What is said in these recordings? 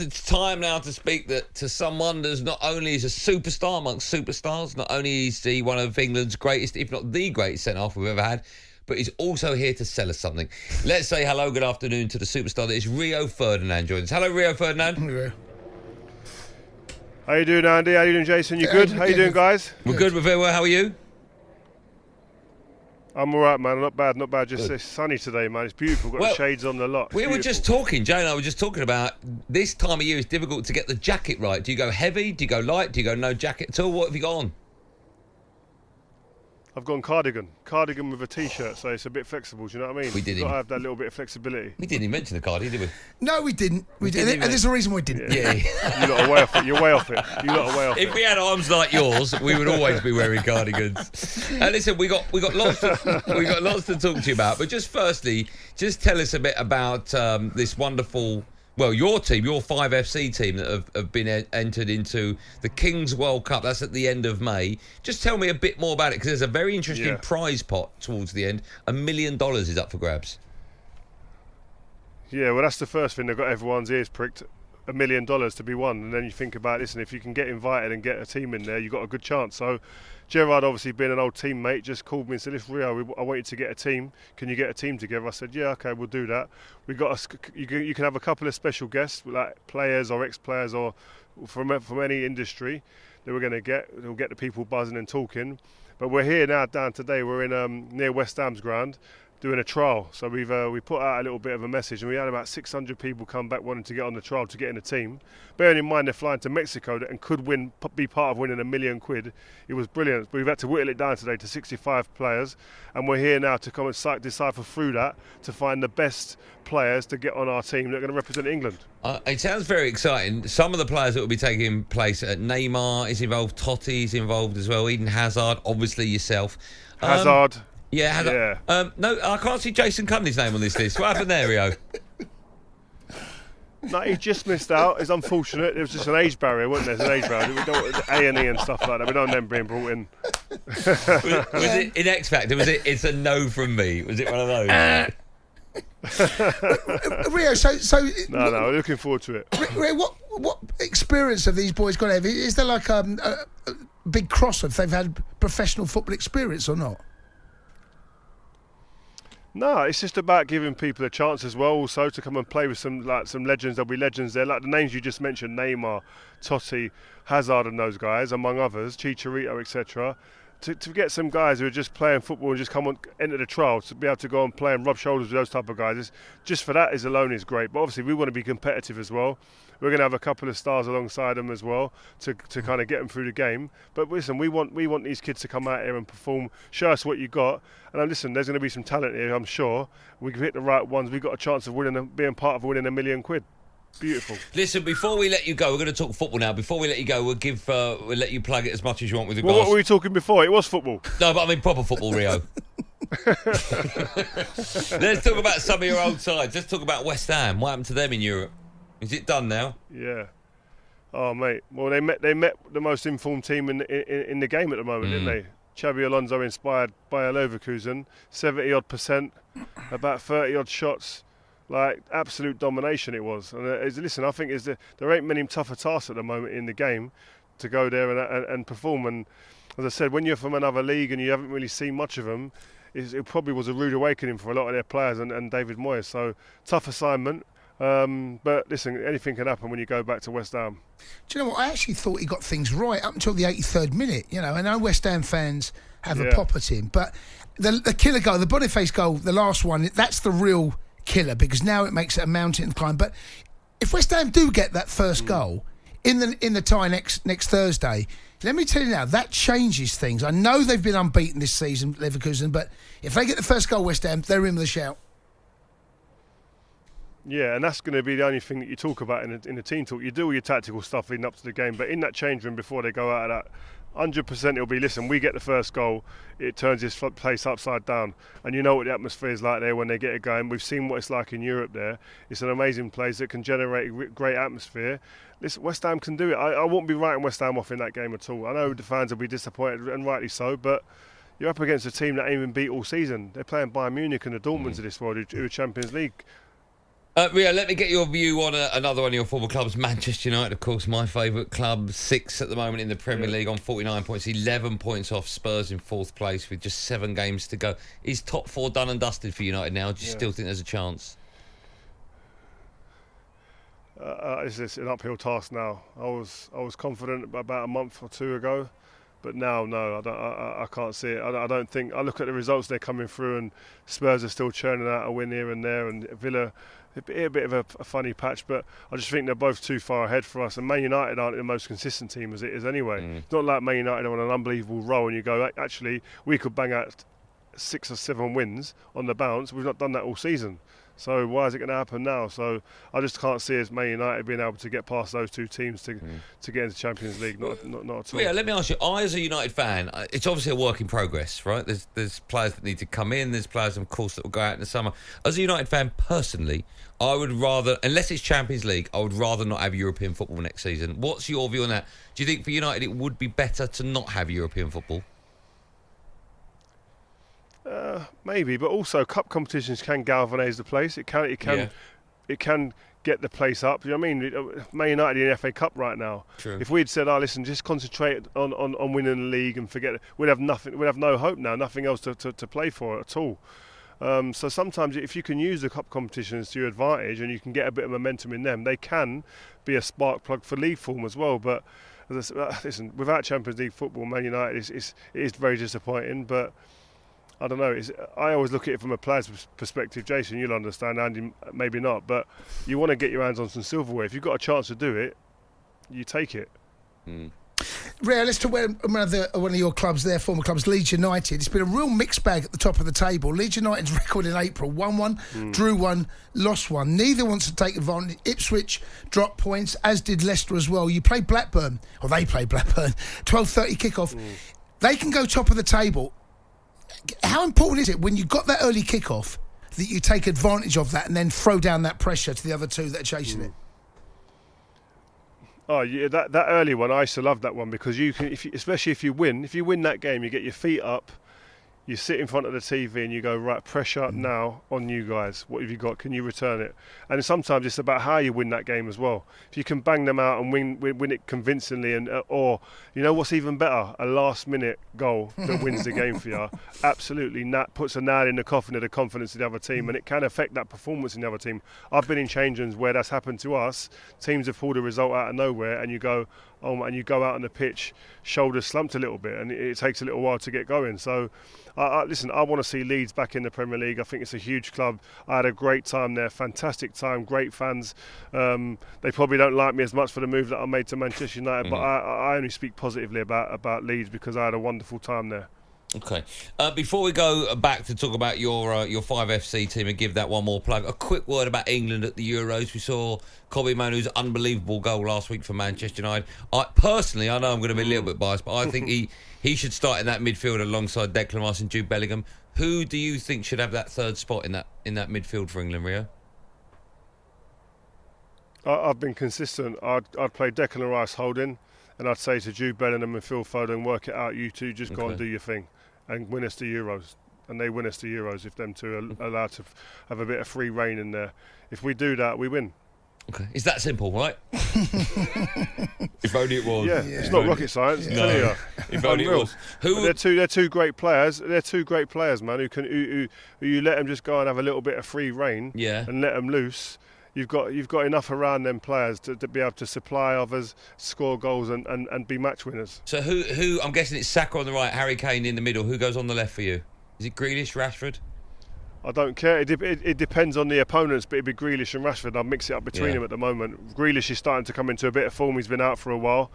It's time now to speak to someone that's not only is a superstar amongst superstars, not only is he one of England's greatest, if not the greatest centre-half we've ever had, but he's also here to sell us something. Let's say hello, good afternoon to the superstar that is Rio Ferdinand joins us. Hello, Rio Ferdinand. Hello. How you doing, Andy? How you doing, Jason? You good? How you doing, guys? We're good, we're very well. How are you? I'm all right, man. Not bad. Just it's sunny today, man. It's beautiful. Got the shades on the lot. We were just talking, Jay and I were just talking about this time of year is difficult to get the jacket right. Do you go heavy? Do you go light? Do you go no jacket at all? What have you got on? I've gone cardigan with a t-shirt, so it's a bit flexible. Do you know what I mean? We didn't. You've got to have that little bit of flexibility. We didn't even mention the cardigan, did we? No, we didn't. We didn't. And there's a reason we didn't. Yeah. You lot are way off it. You're way off it. You lot are way off it. If we had arms like yours, we would always be wearing cardigans. Listen, we got lots to talk to you about. But just firstly, just tell us a bit about this wonderful. Well, your team, your 5FC team that have been entered into the King's World Cup. That's at the end of May. Just tell me a bit more about it, because there's a very interesting prize pot towards the end. $1 million is up for grabs. Yeah, well, that's the first thing. They've got everyone's ears pricked. $1 million to be won, and then you think about this, and if you can get invited and get a team in there, you've got a good chance. So Gerard, obviously being an old teammate, just called me and said, "If Rio, I want you to get a team. Can you get a team together?" I said, "Yeah, okay, we'll do that." We got you can have a couple of special guests, like players or ex-players or from any industry that we're going to get. We'll get the people buzzing and talking. But we're here now, down today. We're in near West Ham's ground, doing a trial. So we put out a little bit of a message, and we had about 600 people come back wanting to get on the trial to get in a team. Bearing in mind they're flying to Mexico and could be part of winning £1 million. It was brilliant. But we've had to whittle it down today to 65 players, and we're here now to come and decipher through that to find the best players to get on our team that are going to represent England. It sounds very exciting. Some of the players that will be taking place, Neymar is involved, Totti is involved as well, Eden Hazard, obviously yourself. Hazard. Yeah, Hazard. Yeah. No, I can't see Jason Cundy's name on this list. What happened there, Rio? No, he just missed out. It's unfortunate. There was just an age barrier, wasn't there? There's an age barrier. We don't A&E and stuff like that. We don't want them being brought in. was it in X Factor? Was it? It's a no from me. Was it one of those? Rio, so no, we're looking forward to it. Rio, what experience have these boys got to have? Is there like a big cross if they've had professional football experience or not? No, it's just about giving people a chance as well, also to come and play with some legends. There'll be legends there, like the names you just mentioned: Neymar, Totti, Hazard, and those guys, among others, Chicharito, etc. To get some guys who are just playing football and just come on, enter the trial, to be able to go and play and rub shoulders with those type of guys, just for that alone is great. But obviously we want to be competitive as well. We're going to have a couple of stars alongside them as well to kind of get them through the game. But listen, we want these kids to come out here and perform, show us what you got. And listen, there's going to be some talent here, I'm sure. We can hit the right ones. We've got a chance of being part of winning £1 million. Beautiful. Listen, before we let you go, we're going to talk football now. Before we let you go, we'll let you plug it as much as you want with regards. Well, what were we talking before? It was football. No, but I mean proper football, Rio. Let's talk about some of your old sides. Let's talk about West Ham. What happened to them in Europe? Is it done now? Yeah. Oh, mate. Well, they met the most informed team in the game at the moment, didn't they? Xabi Alonso inspired by Leverkusen, 70-odd%, about 30-odd shots. Like, absolute domination it was. And listen, I think there ain't many tougher tasks at the moment in the game to go there and perform. And as I said, when you're from another league and you haven't really seen much of them, it probably was a rude awakening for a lot of their players and David Moyes. So, tough assignment. But listen, anything can happen when you go back to West Ham. Do you know what? I actually thought he got things right up until the 83rd minute. You know, I know West Ham fans have a pop at him, but the killer goal, the Boniface goal, the last one, that's the real killer, because now it makes it a mountain climb. But if West Ham do get that first goal in the tie next Thursday, let me tell you now, that changes things. I know they've been unbeaten this season, Leverkusen, but if they get the first goal, West Ham, they're in with a shout. Yeah, and that's going to be the only thing that you talk about in the team talk. You do all your tactical stuff leading up to the game, but in that change room before they go out of that, 100% it'll be, listen, we get the first goal, it turns this place upside down. And you know what the atmosphere is like there when they get it going. We've seen what it's like in Europe there. It's an amazing place that can generate a great atmosphere. Listen, West Ham can do it. I won't be writing West Ham off in that game at all. I know the fans will be disappointed, and rightly so, but you're up against a team that ain't even beat all season. They're playing Bayern Munich and the Dortmunds of this world, who are Champions League Rio, let me get your view on another one of your former clubs, Manchester United, of course, my favourite club. 6th at the moment in the Premier League on 49 points, 11 points off Spurs in 4th place with just 7 games to go. Is top 4 done and dusted for United now? Do you still think there's a chance? It's an uphill task now. I was confident about a month or 2 ago, but now, no, I can't see it. I don't think. I look at the results they're coming through, and Spurs are still churning out a win here and there, and Villa, a bit of a funny patch, but I just think they're both too far ahead for us. And Man United aren't the most consistent team as it is anyway. It's not like Man United are on an unbelievable roll, and you go, actually, we could bang out 6 or 7 wins on the bounce. We've not done that all season. So why is it going to happen now? So I just can't see as Man United being able to get past those 2 teams to get into Champions League. Not at all. Yeah, let me ask you. I, as a United fan, it's obviously a work in progress, right? There's players that need to come in. There's players, of course, that will go out in the summer. As a United fan, personally, I would rather, unless it's Champions League, I would rather not have European football next season. What's your view on that? Do you think for United it would be better to not have European football? Maybe, but also cup competitions can galvanise the place. It can get the place up. You know what I mean? Man United in the FA Cup right now. True. If we'd said, listen, just concentrate on winning the league and forget it, we'd have nothing. We'd have no hope now. Nothing else to play for at all. So sometimes if you can use the cup competitions to your advantage and you can get a bit of momentum in them, they can be a spark plug for league form as well. But listen, without Champions League football, Man United it is very disappointing. But I don't know. I always look at it from a player's perspective. Jason, you'll understand. Andy, maybe not. But you want to get your hands on some silverware. If you've got a chance to do it, you take it. Rio, let's talk about one of your clubs there, former clubs, Leeds United. It's been a real mixed bag at the top of the table. Leeds United's record in April, won 1, drew 1, lost 1. Neither wants to take advantage. Ipswich dropped points, as did Leicester as well. You play Blackburn, or they play Blackburn, 12:30 kickoff. They can go top of the table. How important is it when you've got that early kickoff that you take advantage of that and then throw down that pressure to the other 2 that are chasing it? Oh yeah, that early one, I used to love that one because you can, especially if you win that game, you get your feet up, you sit in front of the TV and you go, right, pressure now on you guys. What have you got? Can you return it? And sometimes it's about how you win that game as well. If you can bang them out and win it convincingly, and or you know what's even better, a last-minute goal that wins the game for you, absolutely puts a nail in the coffin of the confidence of the other team, and it can affect that performance in the other team. I've been in change rooms where that's happened to us. Teams have pulled a result out of nowhere, and you go, and you go out on the pitch, shoulders slumped a little bit, and it takes a little while to get going. So, listen, I want to see Leeds back in the Premier League. I think it's a huge club. I had a great time there, fantastic time, great fans. They probably don't like me as much for the move that I made to Manchester United, but I only speak positively about Leeds because I had a wonderful time there. Okay. Before we go back to talk about your 5FC team and give that one more plug, a quick word about England at the Euros. We saw Kobbie Manu's unbelievable goal last week for Manchester United. Personally, I know I'm going to be a little bit biased, but I think he should start in that midfield alongside Declan Rice and Jude Bellingham. Who do you think should have that 3rd spot in that midfield for England, Rio? I've been consistent. I'd play Declan Rice holding, and I'd say to Jude Bellingham and Phil Foden, work it out. You two just go and do your thing and win us the Euros. And they win us the Euros if them 2 are allowed to have a bit of free reign in there. If we do that, we win. Okay, it's that simple, right? If only it was. Yeah, it's not rocket science. No. You. If only it was. They're two great players. They're 2 great players, man. Who you let them just go and have a little bit of free reign. And let them loose. You've got enough around them players to be able to supply others, score goals and be match winners. So who? I'm guessing it's Saka on the right, Harry Kane in the middle. Who goes on the left for you? Is it Grealish, Rashford? I don't care. It depends on the opponents, but it'd be Grealish and Rashford. I'll mix it up between them at the moment. Grealish is starting to come into a bit of form. He's been out for a while.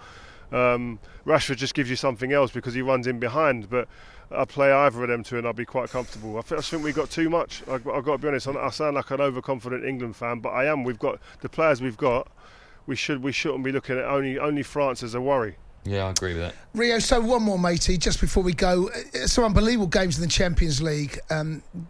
Rashford just gives you something else because he runs in behind, but I'll play either of them 2 and I'll be quite comfortable. I think we've got too much. I've got to be honest. I sound like an overconfident England fan, but I am. We've got the players we've got. We shouldn't be looking at only France as a worry. Yeah, I agree with that. Rio, so one more, matey, just before we go. Some unbelievable games in the Champions League.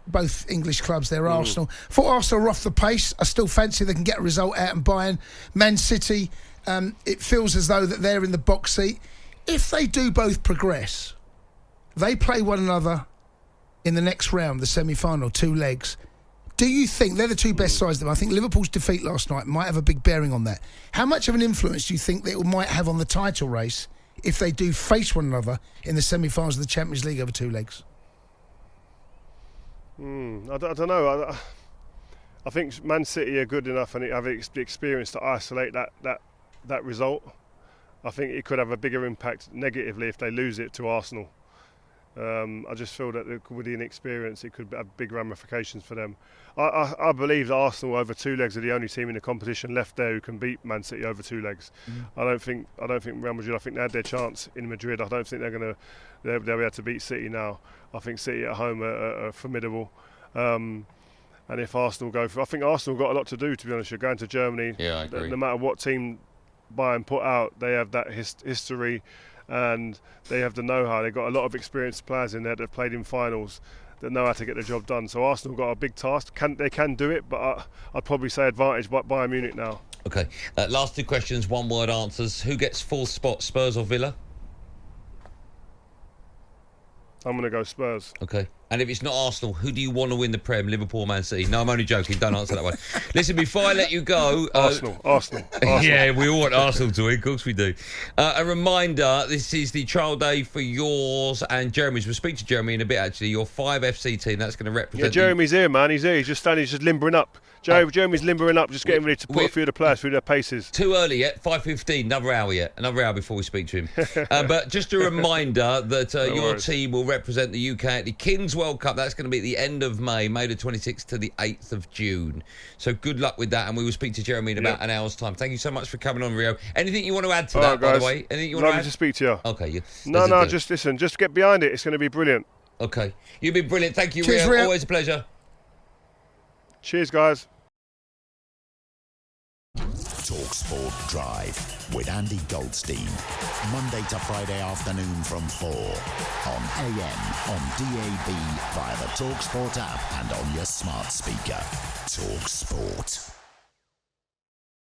Both English clubs there, Arsenal. Thought Arsenal are off the pace. I still fancy they can get a result out and Bayern. Man City, it feels as though that they're in the box seat. If they do both progress, they play one another in the next round, the semi-final, 2 legs. Do you think they're the two best sides? I think Liverpool's defeat last night might have a big bearing on that. How much of an influence do you think that it might have on the title race if they do face one another in the semi-finals of the Champions League over 2 legs? I don't know. I think Man City are good enough and have the experience to isolate that result. I think it could have a bigger impact negatively if they lose it to Arsenal. I just feel that with the inexperience, it could have big ramifications for them. I believe that Arsenal over 2 legs are the only team in the competition left there who can beat Man City over 2 legs. I don't think Real Madrid. I think they had their chance in Madrid. I don't think they'll be able to beat City now. I think City at home are formidable. And if Arsenal go for, I think Arsenal got a lot to do. To be honest, you're going to Germany. Yeah, I agree. No matter what team Bayern put out, they have that history. And they have the know-how. They've got a lot of experienced players in there that have played in finals that know how to get the job done. So Arsenal got a big task. They can do it, but I'd probably say advantage Bayern Munich now. Okay. Last 2 questions, 1-word answers. Who gets 4th spot, Spurs or Villa? I'm going to go Spurs. Okay. And if it's not Arsenal, who do you want to win the Prem, Liverpool or Man City? No, I'm only joking. Don't answer that one. Listen, before I let you go... Arsenal. Yeah, we all want Arsenal to win. Of course we do. A reminder, this is the trial day for yours and Jeremy's. We'll speak to Jeremy in a bit, actually. Your 5FC team, that's going to represent... Yeah, Jeremy's here, man. He's here. He's just standing, he's just limbering up. Jeremy's limbering up, just getting ready to put a few of the players through their paces. Too early yet, 5:15, another hour before we speak to him. But just a reminder that your team will represent the UK at the Kings World Cup. That's going to be at the end of May the 26th to the 8th of June. So good luck with that, and we will speak to Jeremy in about an hour's time. Thank you so much for coming on, Rio. Anything you want to add to that, by the way? Anything you want to add? To speak to you. Okay. No, just listen. Just get behind it. It's going to be brilliant. Okay. You've been brilliant. Thank you, Cheers, Rio. Always a pleasure. Cheers, guys. talkSPORT Drive with Andy Goldstein. Monday to Friday afternoon from 4 on AM, on DAB, via the talkSPORT app and on your smart speaker. talkSPORT.